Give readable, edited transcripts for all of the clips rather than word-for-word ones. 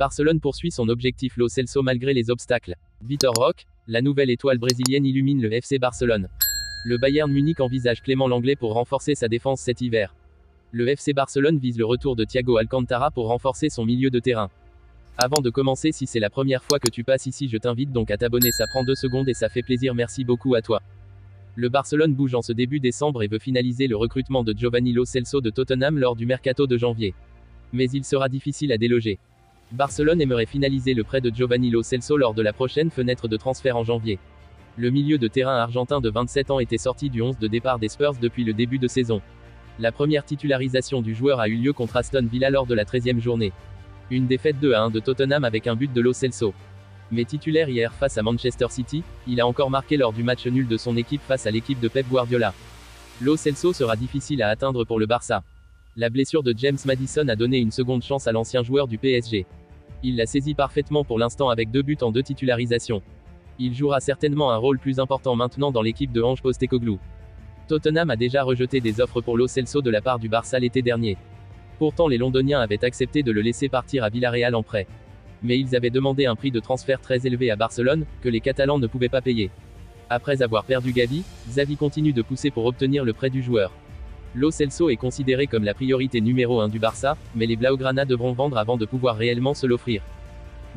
Barcelone poursuit son objectif Lo Celso malgré les obstacles. Vitor Roque, la nouvelle étoile brésilienne illumine le FC Barcelone. Le Bayern Munich envisage Clément Lenglet pour renforcer sa défense cet hiver. Le FC Barcelone vise le retour de Thiago Alcantara pour renforcer son milieu de terrain. Avant de commencer, si c'est la première fois que tu passes ici, je t'invite donc à t'abonner, ça prend 2 secondes et ça fait plaisir, merci beaucoup à toi. Le Barcelone bouge en ce début décembre et veut finaliser le recrutement de Giovanni Lo Celso de Tottenham lors du mercato de janvier. Mais il sera difficile à déloger. Barcelone aimerait finaliser le prêt de Giovanni Lo Celso lors de la prochaine fenêtre de transfert en janvier. Le milieu de terrain argentin de 27 ans était sorti du 11 de départ des Spurs depuis le début de saison. La première titularisation du joueur a eu lieu contre Aston Villa lors de la 13e journée. Une défaite 2-1 de Tottenham avec un but de Lo Celso. Mais titulaire hier face à Manchester City, il a encore marqué lors du match nul de son équipe face à l'équipe de Pep Guardiola. Lo Celso sera difficile à atteindre pour le Barça. La blessure de James Maddison a donné une seconde chance à l'ancien joueur du PSG. Il l'a saisi parfaitement pour l'instant avec 2 buts en 2 titularisations. Il jouera certainement un rôle plus important maintenant dans l'équipe de Ange Postecoglou. Tottenham a déjà rejeté des offres pour Lo Celso de la part du Barça l'été dernier. Pourtant les Londoniens avaient accepté de le laisser partir à Villarreal en prêt. Mais ils avaient demandé un prix de transfert très élevé à Barcelone, que les Catalans ne pouvaient pas payer. Après avoir perdu Gavi, Xavi continue de pousser pour obtenir le prêt du joueur. Lo Celso est considéré comme la priorité numéro 1 du Barça, mais les Blaugrana devront vendre avant de pouvoir réellement se l'offrir.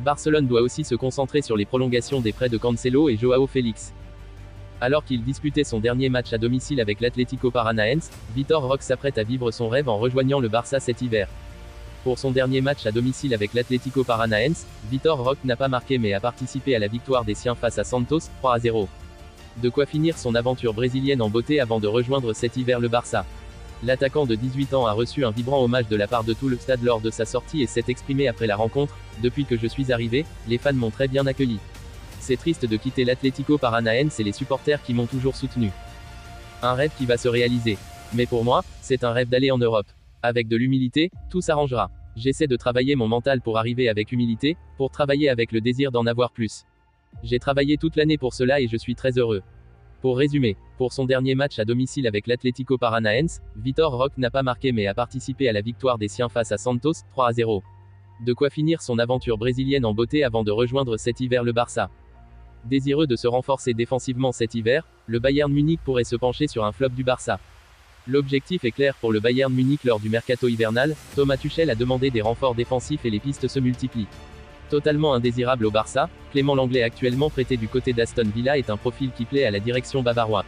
Barcelone doit aussi se concentrer sur les prolongations des prêts de Cancelo et Joao Félix. Alors qu'il disputait son dernier match à domicile avec l'Atlético Paranaense, Vitor Roque s'apprête à vivre son rêve en rejoignant le Barça cet hiver. Pour son dernier match à domicile avec l'Atlético Paranaense, Vitor Roque n'a pas marqué mais a participé à la victoire des siens face à Santos, 3-0. De quoi finir son aventure brésilienne en beauté avant de rejoindre cet hiver le Barça. L'attaquant de 18 ans a reçu un vibrant hommage de la part de tout le stade lors de sa sortie et s'est exprimé après la rencontre. Depuis que je suis arrivé, les fans m'ont très bien accueilli. C'est triste de quitter l'Atlético Paranaense et les supporters qui m'ont toujours soutenu. Un rêve qui va se réaliser. Mais pour moi, c'est un rêve d'aller en Europe. Avec de l'humilité, tout s'arrangera. J'essaie de travailler mon mental pour arriver avec humilité, pour travailler avec le désir d'en avoir plus. J'ai travaillé toute l'année pour cela et je suis très heureux. Pour résumer, pour son dernier match à domicile avec l'Atlético Paranaense, Vitor Roque n'a pas marqué mais a participé à la victoire des siens face à Santos, 3-0. De quoi finir son aventure brésilienne en beauté avant de rejoindre cet hiver le Barça. Désireux de se renforcer défensivement cet hiver, le Bayern Munich pourrait se pencher sur un flop du Barça. L'objectif est clair pour le Bayern Munich lors du mercato hivernal, Thomas Tuchel a demandé des renforts défensifs et les pistes se multiplient. Totalement indésirable au Barça, Clément Lenglet actuellement prêté du côté d'Aston Villa est un profil qui plaît à la direction bavaroise.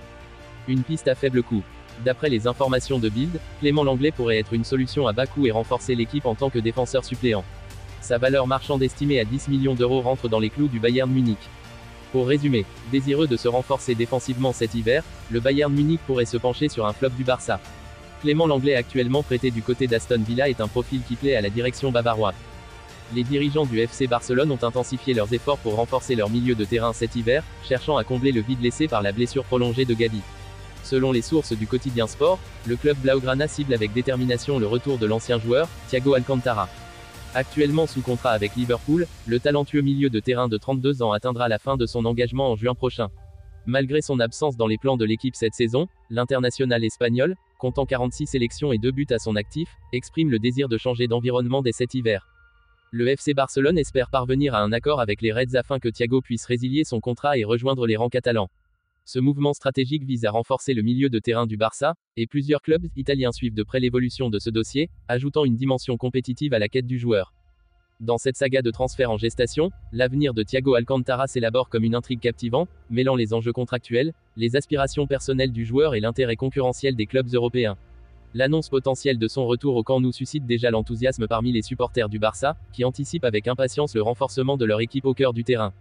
Une piste à faible coût. D'après les informations de Bild, Clément Lenglet pourrait être une solution à bas coût et renforcer l'équipe en tant que défenseur suppléant. Sa valeur marchande estimée à 10 millions d'euros rentre dans les clous du Bayern Munich. Pour résumer, désireux de se renforcer défensivement cet hiver, le Bayern Munich pourrait se pencher sur un flop du Barça. Clément Lenglet actuellement prêté du côté d'Aston Villa est un profil qui plaît à la direction bavaroise. Les dirigeants du FC Barcelone ont intensifié leurs efforts pour renforcer leur milieu de terrain cet hiver, cherchant à combler le vide laissé par la blessure prolongée de Gavi. Selon les sources du quotidien Sport, le club Blaugrana cible avec détermination le retour de l'ancien joueur, Thiago Alcantara. Actuellement sous contrat avec Liverpool, le talentueux milieu de terrain de 32 ans atteindra la fin de son engagement en juin prochain. Malgré son absence dans les plans de l'équipe cette saison, l'international espagnol, comptant 46 sélections et 2 buts à son actif, exprime le désir de changer d'environnement dès cet hiver. Le FC Barcelone espère parvenir à un accord avec les Reds afin que Thiago puisse résilier son contrat et rejoindre les rangs catalans. Ce mouvement stratégique vise à renforcer le milieu de terrain du Barça, et plusieurs clubs italiens suivent de près l'évolution de ce dossier, ajoutant une dimension compétitive à la quête du joueur. Dans cette saga de transfert en gestation, l'avenir de Thiago Alcantara s'élabore comme une intrigue captivante, mêlant les enjeux contractuels, les aspirations personnelles du joueur et l'intérêt concurrentiel des clubs européens. L'annonce potentielle de son retour au Camp Nou suscite déjà l'enthousiasme parmi les supporters du Barça, qui anticipent avec impatience le renforcement de leur équipe au cœur du terrain.